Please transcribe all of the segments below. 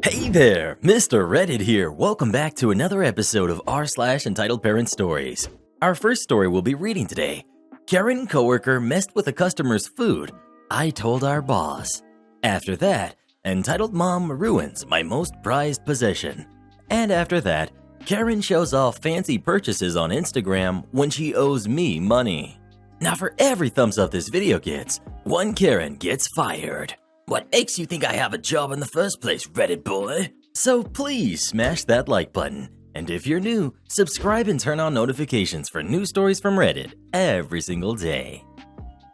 Hey there, Mr. Reddit here. Welcome back to another episode of r/entitled Parent Stories. Our first story we'll be reading today. Karen coworker messed with a customer's food. I told our boss. After that, entitled Mom ruins my most prized possession. And after that, Karen shows off fancy purchases on Instagram when she owes me money. Now for every thumbs up this video gets, one Karen gets fired. What makes you think I have a job in the first place, Reddit boy? So please smash that like button. And if you're new, subscribe and turn on notifications for new stories from Reddit every single day.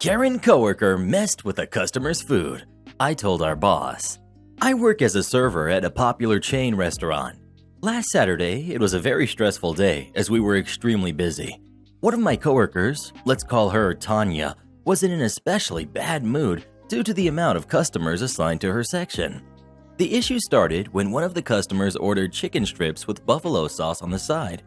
Karen coworker messed with a customer's food. I told our boss. I work as a server at a popular chain restaurant. Last Saturday, it was a very stressful day as we were extremely busy. One of my coworkers, let's call her Tanya, was in an especially bad mood due to the amount of customers assigned to her section. The issue started when one of the customers ordered chicken strips with buffalo sauce on the side.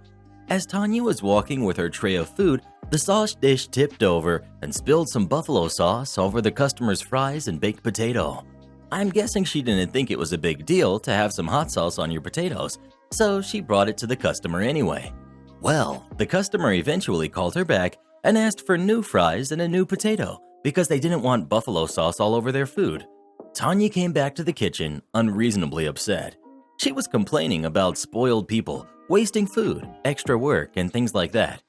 As Tanya was walking with her tray of food, the sauce dish tipped over and spilled some buffalo sauce over the customer's fries and baked potato. I'm guessing she didn't think it was a big deal to have some hot sauce on your potatoes, so she brought it to the customer anyway. Well, the customer eventually called her back and asked for new fries and a new potato, because they didn't want buffalo sauce all over their food. Tanya came back to the kitchen unreasonably upset. She was complaining about spoiled people, wasting food, extra work, and things like that.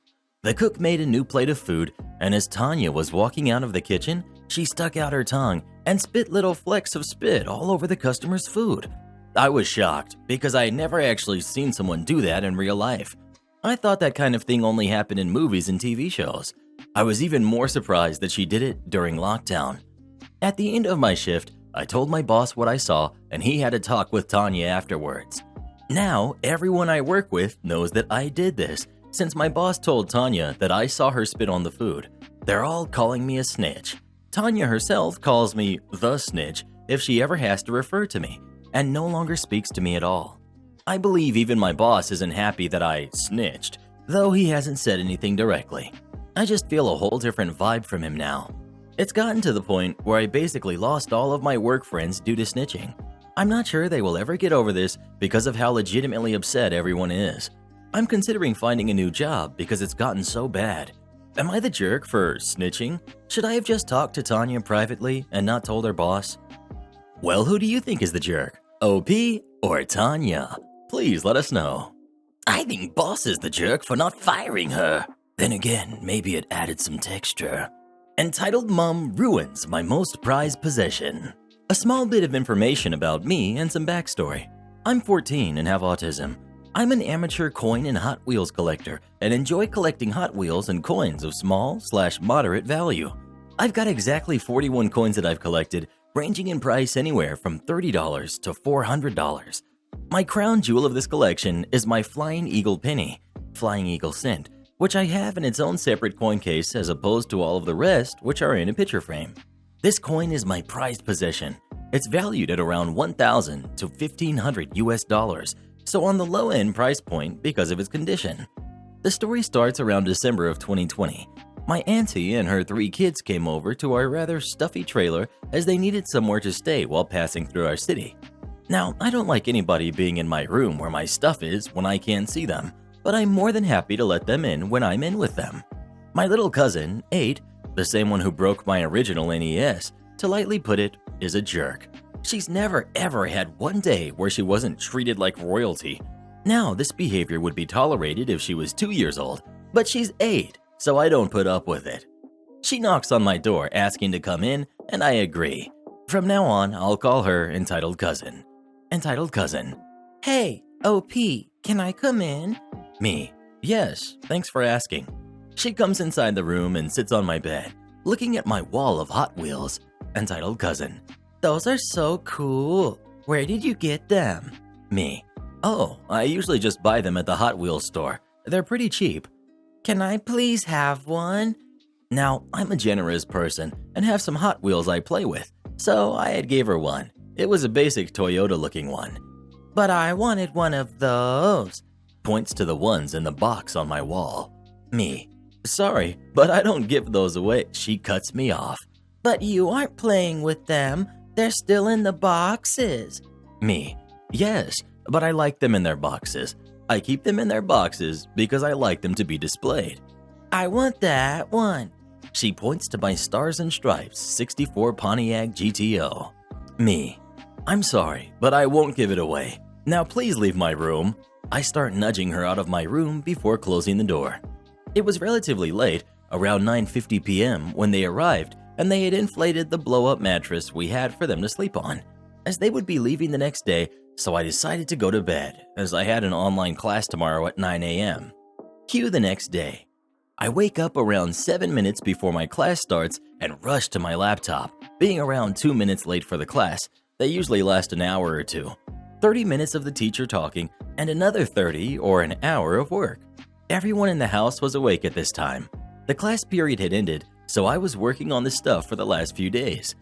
The cook made a new plate of food, and as Tanya was walking out of the kitchen, she stuck out her tongue and spit little flecks of spit all over the customer's food. I was shocked because I had never actually seen someone do that in real life. I thought that kind of thing only happened in movies and TV shows. I was even more surprised that she did it during lockdown. At the end of my shift, I told my boss what I saw, and he had a talk with Tanya afterwards. Now, everyone I work with knows that I did this, since my boss told Tanya that I saw her spit on the food. They're all calling me a snitch. Tanya herself calls me the snitch if she ever has to refer to me, and no longer speaks to me at all. I believe even my boss isn't happy that I snitched, though he hasn't said anything directly. I just feel a whole different vibe from him now. It's gotten to the point where I basically lost all of my work friends due to snitching. I'm not sure they will ever get over this because of how legitimately upset everyone is. I'm considering finding a new job because it's gotten so bad. Am I the jerk for snitching? Should I have just talked to Tanya privately and not told her boss? Well, who do you think is the jerk? OP or Tanya? Please let us know. I think boss is the jerk for not firing her. Then again, maybe it added some texture. Entitled Mom ruins my most prized possession. A small bit of information about me and some backstory. I'm 14 and have autism. I'm an amateur coin and Hot Wheels collector and enjoy collecting Hot Wheels and coins of small/moderate value. I've got exactly 41 coins that I've collected, ranging in price anywhere from $30 to $400. My crown jewel of this collection is my Flying Eagle penny, Flying Eagle cent, which I have in its own separate coin case as opposed to all of the rest which are in a picture frame. This coin is my prized possession. It's valued at around $1,000 to $1,500 US, so on the low end price point because of its condition. The story starts around December of 2020. My auntie and her 3 kids came over to our rather stuffy trailer as they needed somewhere to stay while passing through our city. Now, I don't like anybody being in my room where my stuff is when I can't see them, but I'm more than happy to let them in when I'm in with them. My little cousin, 8, the same one who broke my original NES, to lightly put it, is a jerk. She's never ever had one day where she wasn't treated like royalty. Now, this behavior would be tolerated if she was 2 years old, but she's 8, so I don't put up with it. She knocks on my door asking to come in, and I agree. From now on, I'll call her Entitled Cousin. Entitled Cousin. Hey, OP, can I come in? Me. Yes, thanks for asking. She comes inside the room and sits on my bed, looking at my wall of Hot Wheels. Entitled Cousin. Those are so cool. Where did you get them? Me. Oh, I usually just buy them at the Hot Wheels store. They're pretty cheap. Can I please have one? Now, I'm a generous person and have some Hot Wheels I play with, so I had gave her one. It was a basic Toyota-looking one. But I wanted one of those. Points to the ones in the box on my wall. Me. Sorry, but I don't give those away. She cuts me off. But you aren't playing with them. They're still in the boxes. Me. Yes, but I like them in their boxes. I keep them in their boxes because I like them to be displayed. I want that one. She points to my Stars and Stripes 64 Pontiac GTO. Me. I'm sorry, but I won't give it away. Now please leave my room. I start nudging her out of my room before closing the door. It was relatively late, around 9:50 p.m. when they arrived, and they had inflated the blow-up mattress we had for them to sleep on, as they would be leaving the next day, so I decided to go to bed, as I had an online class tomorrow at 9 a.m. Cue the next day. I wake up around 7 minutes before my class starts and rush to my laptop, being around 2 minutes late for the class. They usually last an hour or two. 30 minutes of the teacher talking, and another 30 or an hour of work. Everyone in the house was awake at this time. The class period had ended, so I was working on the stuff for the last few days.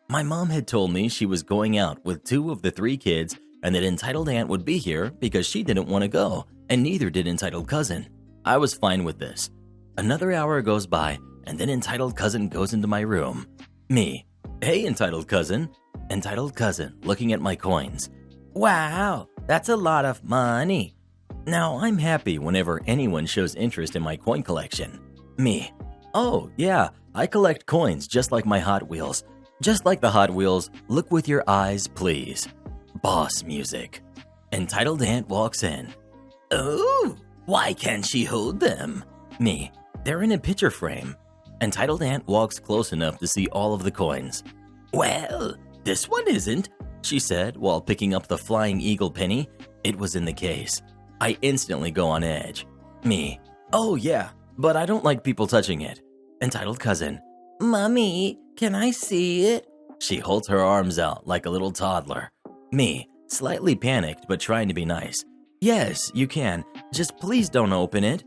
My mom had told me she was going out with 2 of the 3 kids and that entitled aunt would be here because she didn't want to go, and neither did entitled cousin. I was fine with this. Another hour goes by, and then entitled cousin goes into my room. Me. Hey, entitled cousin. Entitled cousin, looking at my coins. Wow, that's a lot of money. Now, I'm happy whenever anyone shows interest in my coin collection. Me. Oh, yeah, I collect coins just like my Hot Wheels. Just like the Hot Wheels, look with your eyes, please. Boss music. Entitled aunt walks in. Oh, why can't she hold them? Me. They're in a picture frame. Entitled aunt walks close enough to see all of the coins. Well, this one isn't, she said while picking up the Flying Eagle penny. It was in the case. I instantly go on edge. Me. Oh yeah, but I don't like people touching it. Entitled cousin. Mommy, can I see it? She holds her arms out like a little toddler. Me, slightly panicked but trying to be nice. Yes, you can. Just please don't open it.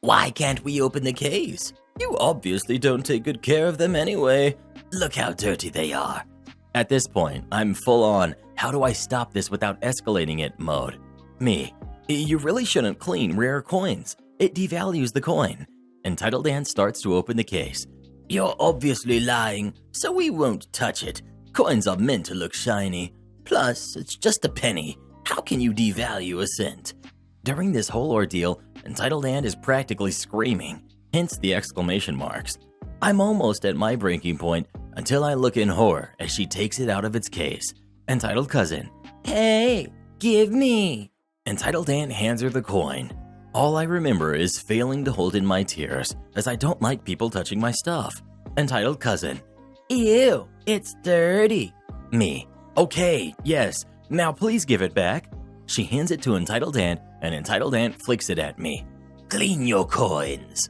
Why can't we open the case? You obviously don't take good care of them anyway. Look how dirty they are. At this point, I'm full on, how do I stop this without escalating it mode. Me. You really shouldn't clean rare coins. It devalues the coin. Entitled aunt starts to open the case. You're obviously lying, so we won't touch it. Coins are meant to look shiny. Plus, it's just a penny. How can you devalue a cent? During this whole ordeal, entitled aunt is practically screaming, hence the exclamation marks. I'm almost at my breaking point until I look in horror as she takes it out of its case. Entitled cousin. Hey, give me. Entitled aunt hands her the coin. All I remember is failing to hold in my tears as I don't like people touching my stuff. Entitled cousin. Ew, it's dirty. Me. Okay, yes, now please give it back. She hands it to entitled aunt and entitled aunt flicks it at me. Clean your coins.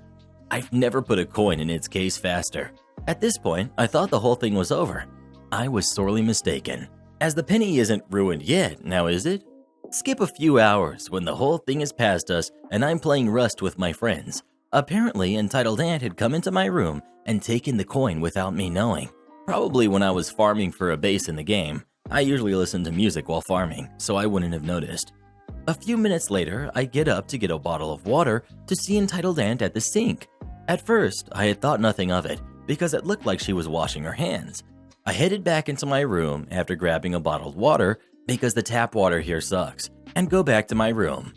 I've never put a coin in its case faster. At this point, I thought the whole thing was over. I was sorely mistaken, as the penny isn't ruined yet, now is it? Skip a few hours when the whole thing is past us and I'm playing Rust with my friends. Apparently, entitled aunt had come into my room and taken the coin without me knowing. Probably when I was farming for a base in the game. I usually listen to music while farming, so I wouldn't have noticed. A few minutes later, I get up to get a bottle of water to see entitled aunt at the sink. At first, I had thought nothing of it because it looked like she was washing her hands. I headed back into my room after grabbing a bottled water because the tap water here sucks, and go back to my room.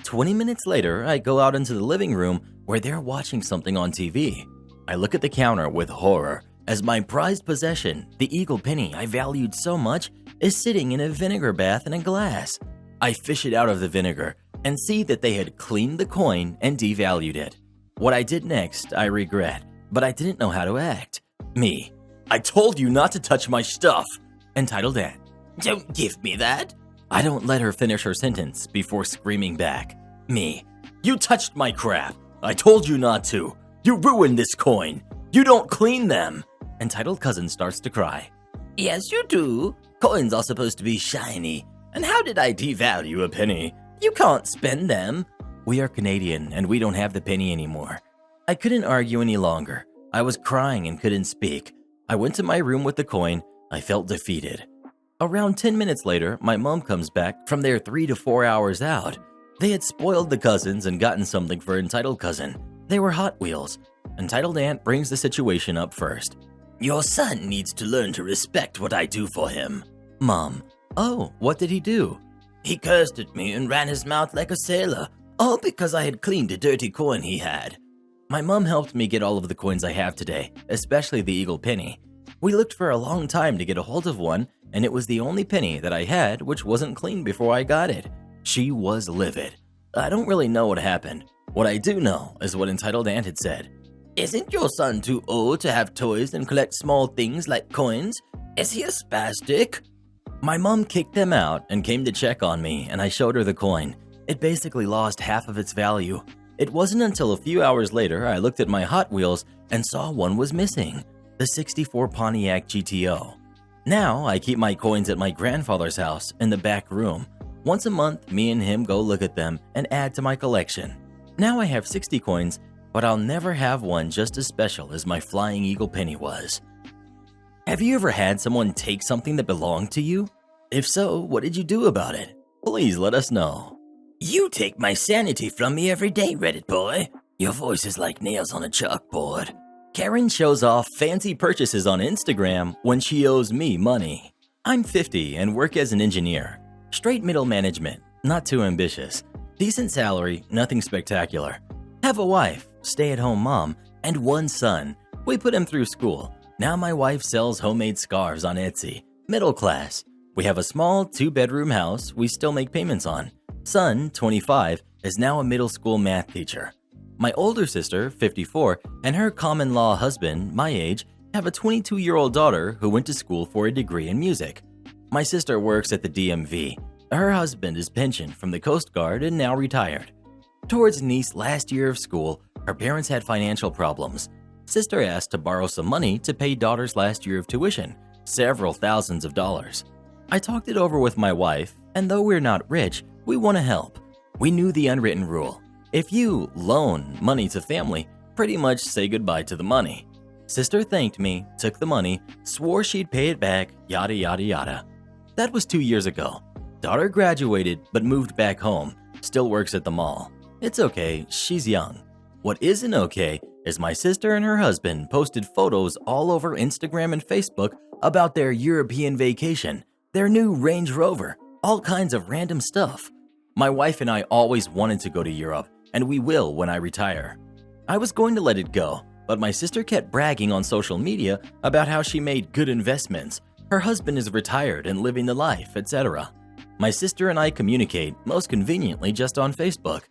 20 minutes later, I go out into the living room where they're watching something on TV. I look at the counter with horror as my prized possession, the eagle penny I valued so much, is sitting in a vinegar bath in a glass. I fish it out of the vinegar and see that they had cleaned the coin and devalued it. What I did next, I regret, but I didn't know how to act. Me. I told you not to touch my stuff. Entitled aunt. Don't give me that. I don't let her finish her sentence before screaming back. Me. You touched my crap. I told you not to. You ruined this coin. You don't clean them. Entitled cousin starts to cry. Yes, you do. Coins are supposed to be shiny. And how did I devalue a penny? You can't spend them. We are Canadian and we don't have the penny anymore. I couldn't argue any longer. I was crying and couldn't speak. I went to my room with the coin. I felt defeated. Around 10 minutes later, my mom comes back from their 3 to 4 hours out. They had spoiled the cousins and gotten something for entitled cousin. They were Hot Wheels. Entitled aunt brings the situation up first. Your son needs to learn to respect what I do for him. Mom. Oh, what did he do? He cursed at me and ran his mouth like a sailor, all because I had cleaned a dirty coin he had. My mom helped me get all of the coins I have today, especially the eagle penny. We looked for a long time to get a hold of one, and it was the only penny that I had which wasn't clean before I got it. She was livid. I don't really know what happened. What I do know is what Entitled Ant had said. Isn't your son too old to have toys and collect small things like coins? Is he a spastic? My mom kicked them out and came to check on me, and I showed her the coin. It basically lost half of its value. It wasn't until a few hours later I looked at my Hot Wheels and saw one was missing, the '64 Pontiac GTO. Now I keep my coins at my grandfather's house in the back room. Once a month, me and him go look at them and add to my collection. Now I have 60 coins, but I'll never have one just as special as my Flying Eagle penny was. Have you ever had someone take something that belonged to you? If so, what did you do about it? Please let us know. You take my sanity from me every day, Reddit boy. Your voice is like nails on a chalkboard. Karen shows off fancy purchases on Instagram when she owes me money. I'm 50 and work as an engineer. Straight middle management, not too ambitious. Decent salary, nothing spectacular. Have a wife, stay-at-home mom, and one son. We put him through school. Now my wife sells homemade scarves on Etsy. Middle class. We have a small 2-bedroom house we still make payments on. Son, 25, is now a middle school math teacher. My older sister, 54, and her common-law husband, my age, have a 22-year-old daughter who went to school for a degree in music. My sister works at the DMV. Her husband is pensioned from the Coast Guard and now retired. Towards niece's last year of school, her parents had financial problems. Sister asked to borrow some money to pay daughter's last year of tuition, several thousands of dollars. I talked it over with my wife, and though we're not rich, we want to help. We knew the unwritten rule. If you loan money to family, pretty much say goodbye to the money. Sister thanked me, took the money, swore she'd pay it back, yada yada yada. That was 2 years ago. Daughter graduated but moved back home, still works at the mall. It's okay, she's young. What isn't okay is my sister and her husband posted photos all over Instagram and Facebook about their European vacation, their new Range Rover, all kinds of random stuff. My wife and I always wanted to go to Europe, and we will when I retire. I was going to let it go, but my sister kept bragging on social media about how she made good investments, her husband is retired and living the life, etc. My sister and I communicate most conveniently just on Facebook.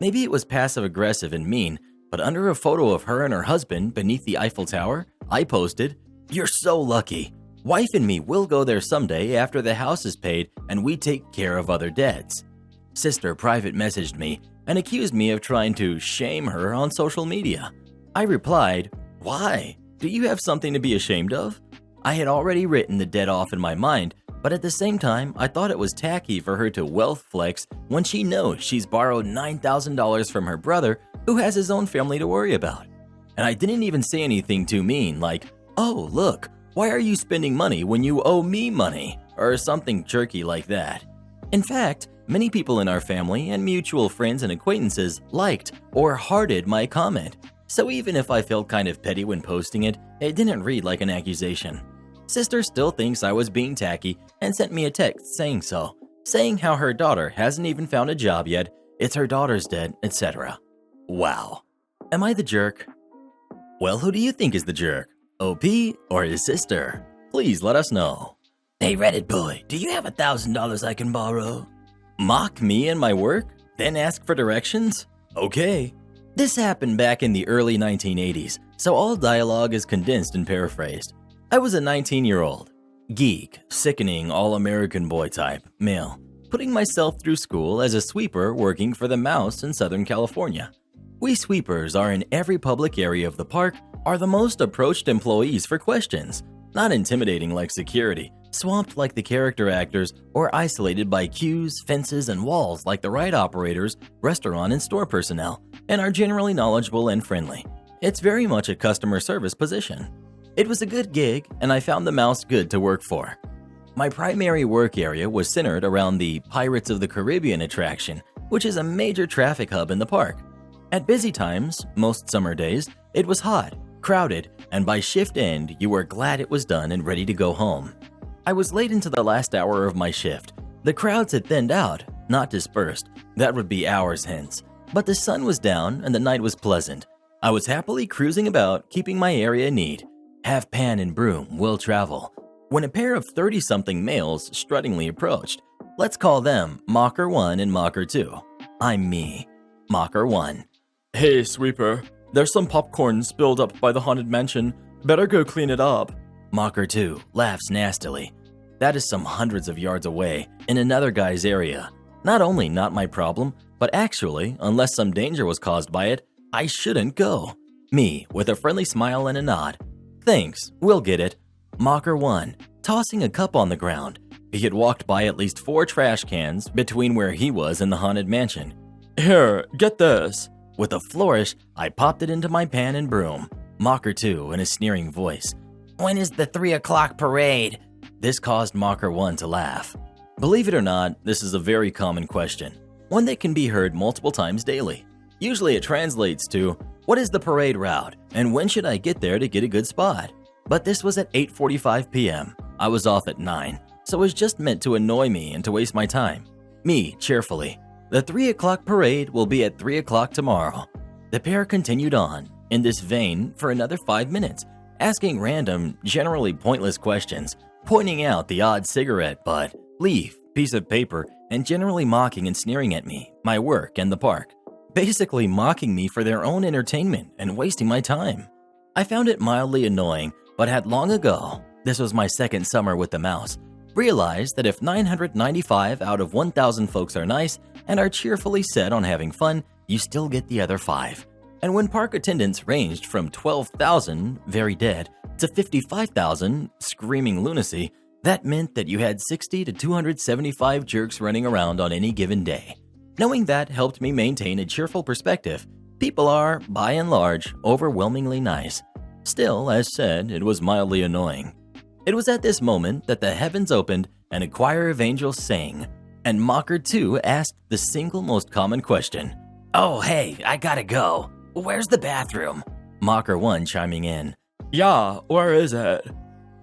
Maybe it was passive-aggressive and mean, but under a photo of her and her husband beneath the Eiffel Tower, I posted, "You're so lucky. Wife and me will go there someday after the house is paid and we take care of other debts." Sister private messaged me and accused me of trying to shame her on social media. I replied, "Why? Do you have something to be ashamed of?" I had already written the debt off in my mind, but at the same time, I thought it was tacky for her to wealth flex when she knows she's borrowed $9,000 from her brother who has his own family to worry about. And I didn't even say anything too mean like, "Oh, look, why are you spending money when you owe me money?" or something jerky like that. In fact, many people in our family and mutual friends and acquaintances liked or hearted my comment. So even if I felt kind of petty when posting it, it didn't read like an accusation. Sister still thinks I was being tacky and sent me a text saying so, saying how her daughter hasn't even found a job yet, it's her daughter's debt, etc. Wow. Am I the jerk? Well, who do you think is the jerk? OP or his sister? Please let us know. Hey Reddit boy, do you have $1,000 I can borrow? Mock me and my work, then ask for directions? Okay. This happened back in the early 1980s, so all dialogue is condensed and paraphrased. I was a 19-year-old, geek, sickening all-American boy type, male, putting myself through school as a sweeper working for the Mouse in Southern California. We sweepers are in every public area of the park, are the most approached employees for questions, not intimidating like security, swamped like the character actors, or isolated by queues, fences, and walls like the ride operators, restaurant and store personnel, and are generally knowledgeable and friendly. It's very much a customer service position. It was a good gig, and I found the Mouse good to work for. My primary work area was centered around the Pirates of the Caribbean attraction, which is a major traffic hub in the park. At busy times, most summer days, it was hot, crowded, and by shift end, you were glad it was done and ready to go home. I was late into the last hour of my shift. The crowds had thinned out, not dispersed. That would be hours hence. But the sun was down and the night was pleasant. I was happily cruising about, keeping my area neat. Have pan and broom will travel. When a pair of 30-something males struttingly approached. Let's call them Mocker 1 and Mocker 2. I'm me. Mocker 1. Hey, sweeper. There's some popcorn spilled up by the haunted mansion. Better go clean it up. Mocker 2 laughs nastily. That is some hundreds of yards away, in another guy's area. Not only not my problem, but actually, unless some danger was caused by it, I shouldn't go. Me, with a friendly smile and a nod. Thanks, we'll get it. Mocker 1, tossing a cup on the ground. He had walked by at least 4 trash cans between where he was and the haunted mansion. Here, get this. With a flourish, I popped it into my pan and broom. Mocker 2, in a sneering voice. When is the 3 o'clock parade? This caused Mocker 1 to laugh. Believe it or not, this is a very common question. One that can be heard multiple times daily. Usually it translates to, what is the parade route, and when should I get there to get a good spot? But this was at 8:45 p.m. I was off at 9, so it was just meant to annoy me and to waste my time. Me, cheerfully. The 3 o'clock parade will be at 3 o'clock tomorrow. The pair continued on, in this vein, for another 5 minutes, asking random, generally pointless questions, pointing out the odd cigarette butt, leaf, piece of paper, and generally mocking and sneering at me, my work, and the park. Basically mocking me for their own entertainment and wasting my time. I found it mildly annoying, but had long ago, this was my second summer with the mouse, realized that if 995 out of 1,000 folks are nice and are cheerfully set on having fun, you still get the other 5. And when park attendance ranged from 12,000, very dead, to 55,000, screaming lunacy, that meant that you had 60 to 275 jerks running around on any given day. Knowing that helped me maintain a cheerful perspective. People are, by and large, overwhelmingly nice. Still, as said, it was mildly annoying. It was at this moment that the heavens opened and a choir of angels sang, and Mocker 2 asked the single most common question. Oh, hey, I gotta go. Where's the bathroom? Mocker 1 chiming in. Yeah, where is it?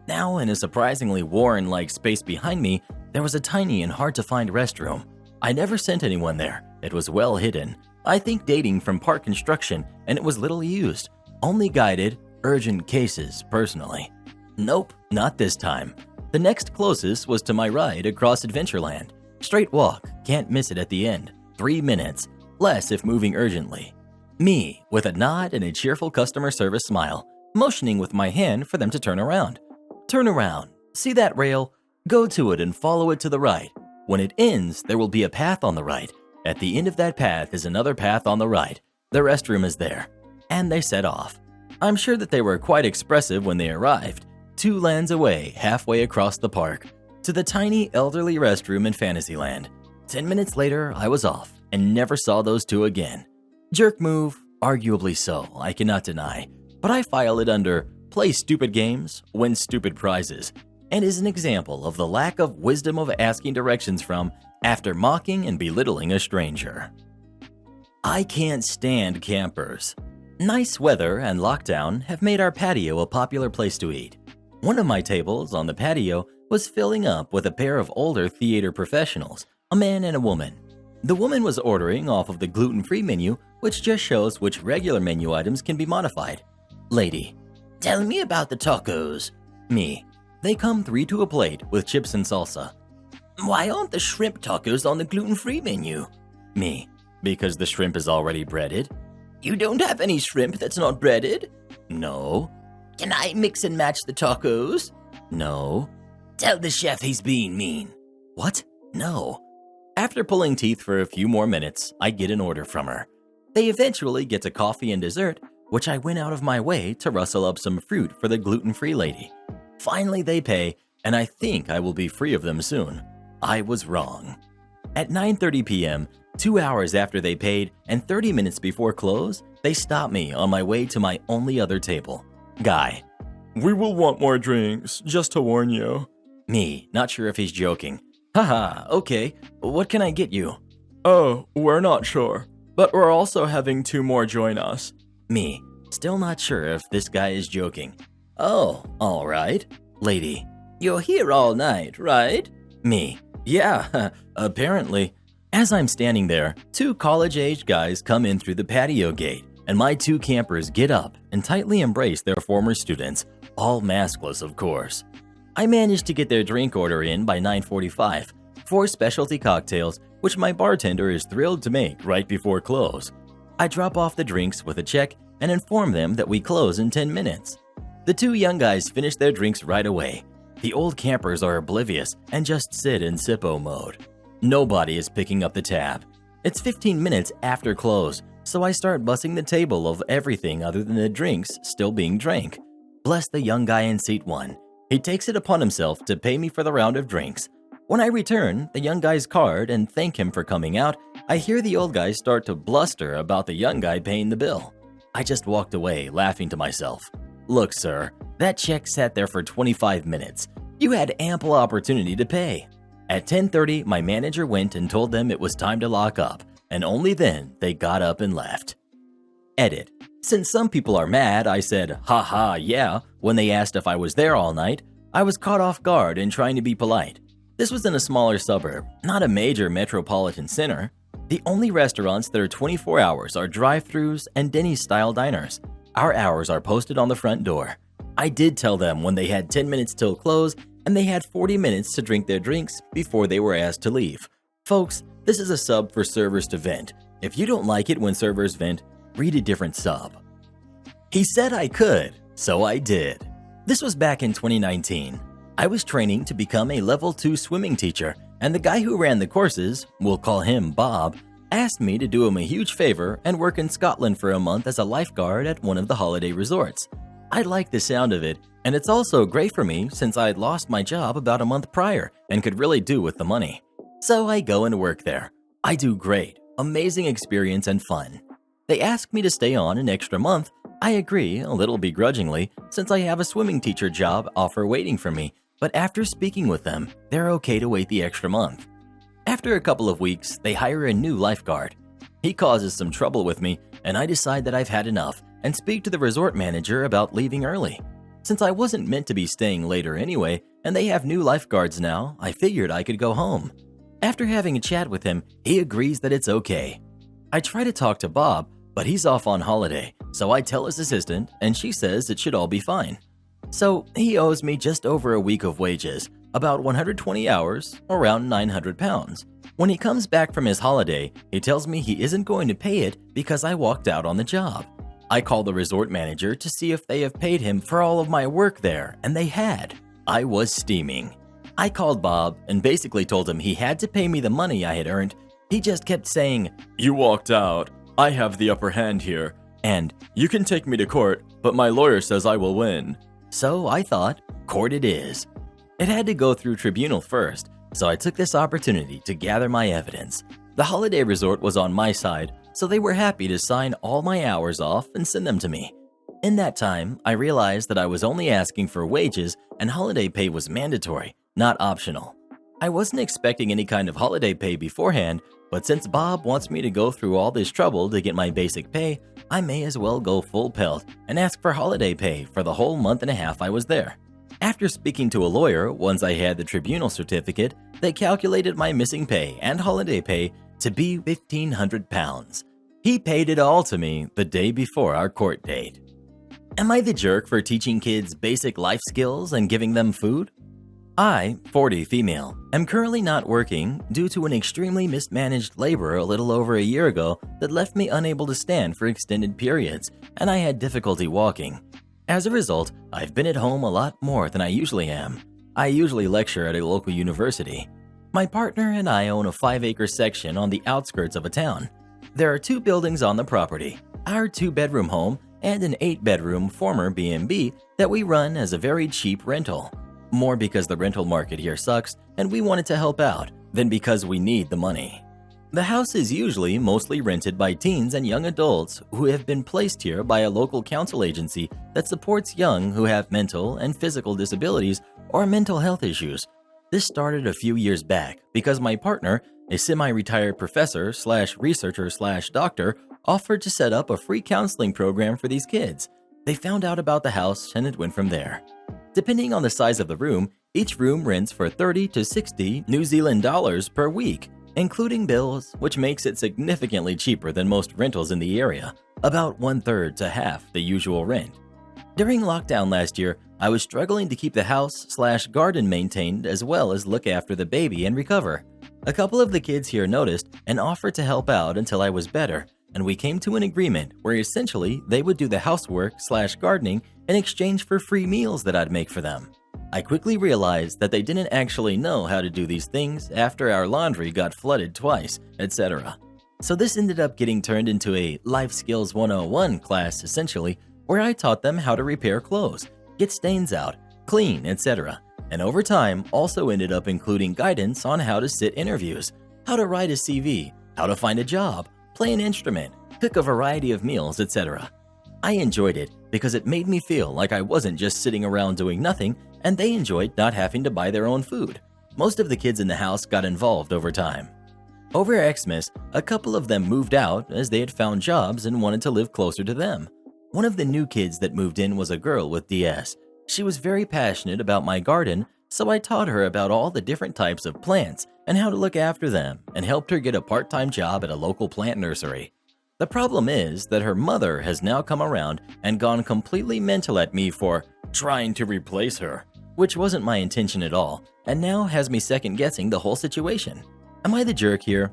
Now, in a surprisingly Warren-like space behind me, there was a tiny and hard-to-find restroom. I never sent anyone there. It was well hidden. I think dating from park construction, and it was little used. Only guided, urgent cases, personally. Nope, not this time. The next closest was to my right across Adventureland. Straight walk, can't miss it at the end. 3 minutes, less if moving urgently. Me, with a nod and a cheerful customer service smile, motioning with my hand for them to turn around. Turn around, see that rail? Go to it and follow it to the right. When it ends, there will be a path on the right. At the end of that path is another path on the right. The restroom is there. And they set off. I'm sure that they were quite expressive when they arrived, 2 lands away, halfway across the park, to the tiny elderly restroom in Fantasyland. 10 minutes later, I was off and never saw those 2 again. Jerk move, arguably so, I cannot deny, but I file it under play stupid games, win stupid prizes, and is an example of the lack of wisdom of asking directions from after mocking and belittling a stranger. I can't stand campers. Nice weather and lockdown have made our patio a popular place to eat. One of my tables on the patio was filling up with a pair of older theater professionals, a man and a woman. The woman was ordering off of the gluten-free menu, which just shows which regular menu items can be modified. Lady, tell me about the tacos. Me, they come 3 to a plate with chips and salsa. Why aren't the shrimp tacos on the gluten-free menu? Me, because the shrimp is already breaded. You don't have any shrimp that's not breaded? No. Can I mix and match the tacos? No. Tell the chef he's being mean. What? No. After pulling teeth for a few more minutes, I get an order from her. They eventually get to coffee and dessert, which I went out of my way to rustle up some fruit for the gluten-free lady. Finally, they pay, and I think I will be free of them soon. I was wrong. At 9:30 p.m., 2 hours after they paid and 30 minutes before close, they stopped me on my way to my only other table. Guy. We will want more drinks, just to warn you. Me, not sure if he's joking. Haha, okay, what can I get you? Oh, we're not sure, but we're also having 2 more join us. Me, still not sure if this guy is joking. Oh, all right. Lady, you're here all night, right? Me, Yeah, apparently. As I'm standing there, two college-age guys come in through the patio gate, and my two campers get up and tightly embrace their former students, all maskless, of course. I managed to get their drink order in by 9:45, 4 specialty cocktails, which my bartender is thrilled to make right before close. I drop off the drinks with a check and inform them that we close in 10 minutes. The two young guys finish their drinks right away. The old campers are oblivious and just sit in sippo mode. Nobody is picking up the tab. It's 15 minutes after close, so I start bussing the table of everything other than the drinks still being drank. Bless the young guy in seat 1. He takes it upon himself to pay me for the round of drinks. When I return the young guy's card and thank him for coming out, I hear the old guy start to bluster about the young guy paying the bill. I just walked away, laughing to myself. Look, sir, that check sat there for 25 minutes. You had ample opportunity to pay. At 10:30, my manager went and told them it was time to lock up, and only then they got up and left. Edit. Since some people are mad, I said, haha, yeah, when they asked if I was there all night. I was caught off guard and trying to be polite. This was in a smaller suburb, not a major metropolitan center. The only restaurants that are 24 hours are drive-thrus and Denny's-style diners. Our hours are posted on the front door. I did tell them when they had 10 minutes till close, and they had 40 minutes to drink their drinks before they were asked to leave. Folks, this is a sub for servers to vent. If you don't like it when servers vent, read a different sub. He said I could, so I did. This was back in 2019. I was training to become a level 2 swimming teacher, and the guy who ran the courses, we'll call him Bob, asked me to do him a huge favor and work in Scotland for a month as a lifeguard at one of the holiday resorts. I liked the sound of it, and it's also great for me since I had lost my job about a month prior and could really do with the money. So I go and work there. I do great, amazing experience and fun. They ask me to stay on an extra month. I agree, a little begrudgingly, since I have a swimming teacher job offer waiting for me, but after speaking with them, they're okay to wait the extra month. After a couple of weeks, they hire a new lifeguard. He causes some trouble with me, and I decide that I've had enough and speak to the resort manager about leaving early. Since I wasn't meant to be staying later anyway, and they have new lifeguards now, I figured I could go home. After having a chat with him, he agrees that it's okay. I try to talk to Bob, but he's off on holiday, so I tell his assistant, and she says it should all be fine. So he owes me just over a week of wages, about 120 hours, around 900 pounds. When he comes back from his holiday, he tells me he isn't going to pay it because I walked out on the job. I call the resort manager to see if they have paid him for all of my work there, and they had. I was steaming. I called Bob and basically told him he had to pay me the money I had earned. He just kept saying, You walked out. I have the upper hand here. And you can take me to court, but my lawyer says I will win. So I thought, court it is. It had to go through tribunal first, so I took this opportunity to gather my evidence. The holiday resort was on my side, so they were happy to sign all my hours off and send them to me. In that time, I realized that I was only asking for wages and holiday pay was mandatory, not optional. I wasn't expecting any kind of holiday pay beforehand, but since Bob wants me to go through all this trouble to get my basic pay, I may as well go full pelt and ask for holiday pay for the whole month and a half I was there. After speaking to a lawyer, once I had the tribunal certificate, they calculated my missing pay and holiday pay to be 1,500 pounds. He paid it all to me the day before our court date. Am I the jerk for teaching kids basic life skills and giving them food? I, 40 female, am currently not working due to an extremely mismanaged labor a little over a year ago that left me unable to stand for extended periods, and I had difficulty walking. As a result, I've been at home a lot more than I usually am. I usually lecture at a local university. My partner and I own a 5-acre section on the outskirts of a town. There are 2 buildings on the property, our 2-bedroom home and an 8-bedroom former B&B that we run as a very cheap rental. More because the rental market here sucks and we wanted to help out than because we need the money. The house is usually mostly rented by teens and young adults who have been placed here by a local council agency that supports young who have mental and physical disabilities or mental health issues. This started a few years back because my partner, a semi-retired professor/researcher/doctor, offered to set up a free counseling program for these kids. They found out about the house and it went from there. Depending on the size of the room, each room rents for 30 to 60 New Zealand dollars per week, including bills, which makes it significantly cheaper than most rentals in the area, about 1/3 to half the usual rent. During lockdown last year, I was struggling to keep the house/garden maintained as well as look after the baby and recover. A couple of the kids here noticed and offered to help out until I was better, and we came to an agreement where essentially they would do the housework/gardening in exchange for free meals that I'd make for them. I quickly realized that they didn't actually know how to do these things after our laundry got flooded twice, etc. So this ended up getting turned into a Life Skills 101 class essentially, where I taught them how to repair clothes, get stains out, clean, etc. And over time also ended up including guidance on how to sit interviews, how to write a CV, how to find a job, play an instrument, cook a variety of meals, etc. I enjoyed it because it made me feel like I wasn't just sitting around doing nothing, and they enjoyed not having to buy their own food. Most of the kids in the house got involved over time. Over Xmas, a couple of them moved out as they had found jobs and wanted to live closer to them. One of the new kids that moved in was a girl with DS. She was very passionate about my garden, so I taught her about all the different types of plants and how to look after them, and helped her get a part-time job at a local plant nursery. The problem is that her mother has now come around and gone completely mental at me for trying to replace her, which wasn't my intention at all, and now has me second-guessing the whole situation. Am I the jerk here?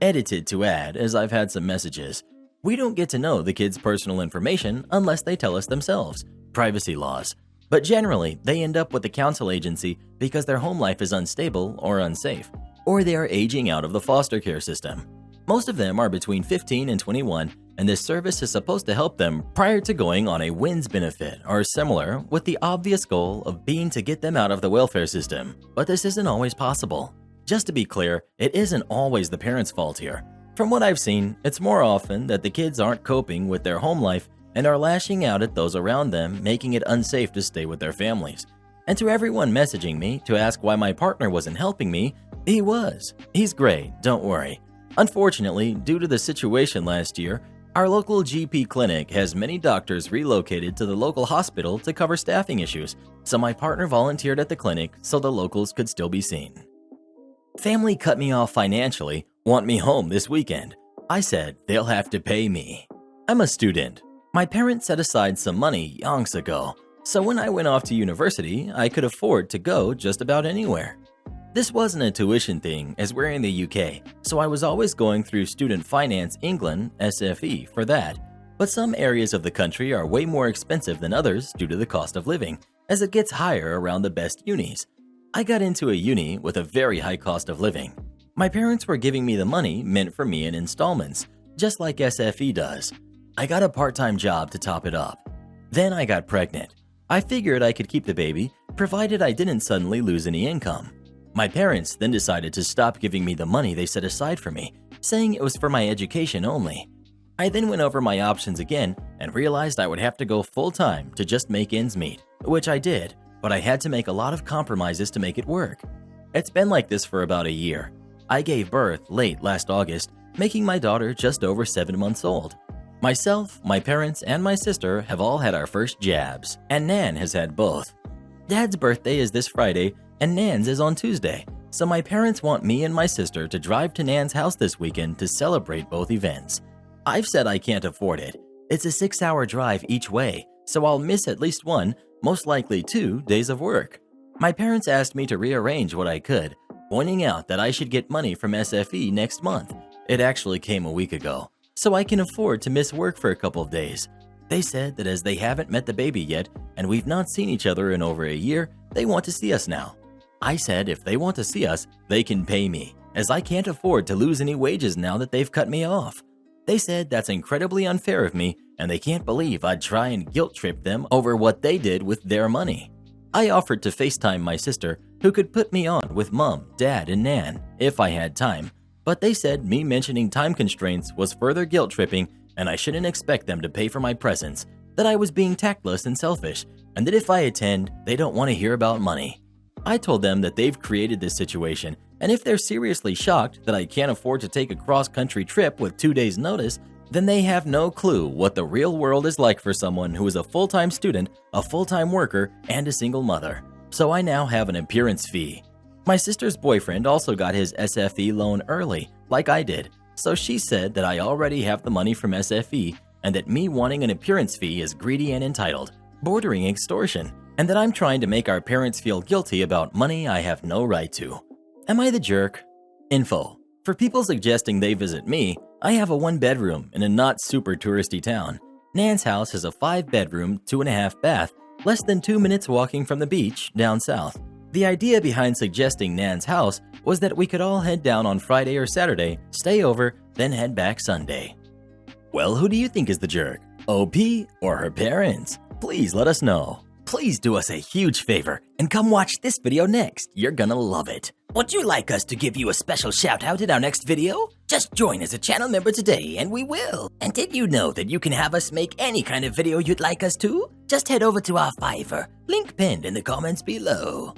Edited to add, as I've had some messages. We don't get to know the kids' personal information unless they tell us themselves. Privacy laws. But generally, they end up with the council agency because their home life is unstable or unsafe, or they are aging out of the foster care system. Most of them are between 15 and 21, and this service is supposed to help them prior to going on a WINS benefit or similar, with the obvious goal of being to get them out of the welfare system. But this isn't always possible. Just to be clear, it isn't always the parents' fault here. From what I've seen, it's more often that the kids aren't coping with their home life and are lashing out at those around them, making it unsafe to stay with their families. And to everyone messaging me to ask why my partner wasn't helping me, he was. He's great, don't worry. Unfortunately, due to the situation last year, our local GP clinic has many doctors relocated to the local hospital to cover staffing issues, so my partner volunteered at the clinic so the locals could still be seen. Family cut me off financially, want me home this weekend. I said they'll have to pay me. I'm a student. My parents set aside some money yonks ago, so when I went off to university, I could afford to go just about anywhere. This wasn't a tuition thing as we're in the UK, so I was always going through Student Finance England (SFE) for that. But some areas of the country are way more expensive than others due to the cost of living, as it gets higher around the best unis. I got into a uni with a very high cost of living. My parents were giving me the money meant for me in installments, just like SFE does. I got a part-time job to top it up. Then I got pregnant. I figured I could keep the baby, provided I didn't suddenly lose any income. My parents then decided to stop giving me the money they set aside for me, saying it was for my education only. I then went over my options again and realized I would have to go full-time to just make ends meet, which I did, but I had to make a lot of compromises to make it work. It's been like this for about a year. I gave birth late last August, making my daughter just over 7 months old. Myself, my parents, and my sister have all had our first jabs, and Nan has had both. Dad's birthday is this Friday, and Nan's is on Tuesday, so my parents want me and my sister to drive to Nan's house this weekend to celebrate both events. I've said I can't afford it. It's a 6-hour drive each way, so I'll miss at least one, most likely 2 days of work. My parents asked me to rearrange what I could, pointing out that I should get money from SFE next month. It actually came a week ago, so I can afford to miss work for a couple of days. They said that as they haven't met the baby yet, and we've not seen each other in over a year, they want to see us now. I said if they want to see us, they can pay me, as I can't afford to lose any wages now that they've cut me off. They said that's incredibly unfair of me, and they can't believe I'd try and guilt trip them over what they did with their money. I offered to FaceTime my sister, who could put me on with Mom, Dad, and Nan, if I had time, but they said me mentioning time constraints was further guilt tripping and I shouldn't expect them to pay for my presence, that I was being tactless and selfish, and that if I attend, they don't want to hear about money. I told them that they've created this situation, and if they're seriously shocked that I can't afford to take a cross-country trip with 2 days' notice, then they have no clue what the real world is like for someone who is a full-time student, a full-time worker, and a single mother. So I now have an appearance fee. My sister's boyfriend also got his SFE loan early, like I did, so she said that I already have the money from SFE and that me wanting an appearance fee is greedy and entitled, bordering extortion, and that I'm trying to make our parents feel guilty about money I have no right to. Am I the jerk? Info. For people suggesting they visit me, I have a 1-bedroom in a not super touristy town. Nan's house has a 5-bedroom, 2.5 bath, less than 2 minutes walking from the beach down south. The idea behind suggesting Nan's house was that we could all head down on Friday or Saturday, stay over, then head back Sunday. Well, who do you think is the jerk? OP or her parents? Please let us know. Please do us a huge favor and come watch this video next. You're gonna love it. Would you like us to give you a special shout out in our next video? Just join as a channel member today and we will. And did you know that you can have us make any kind of video you'd like us to? Just head over to our Fiverr, link pinned in the comments below.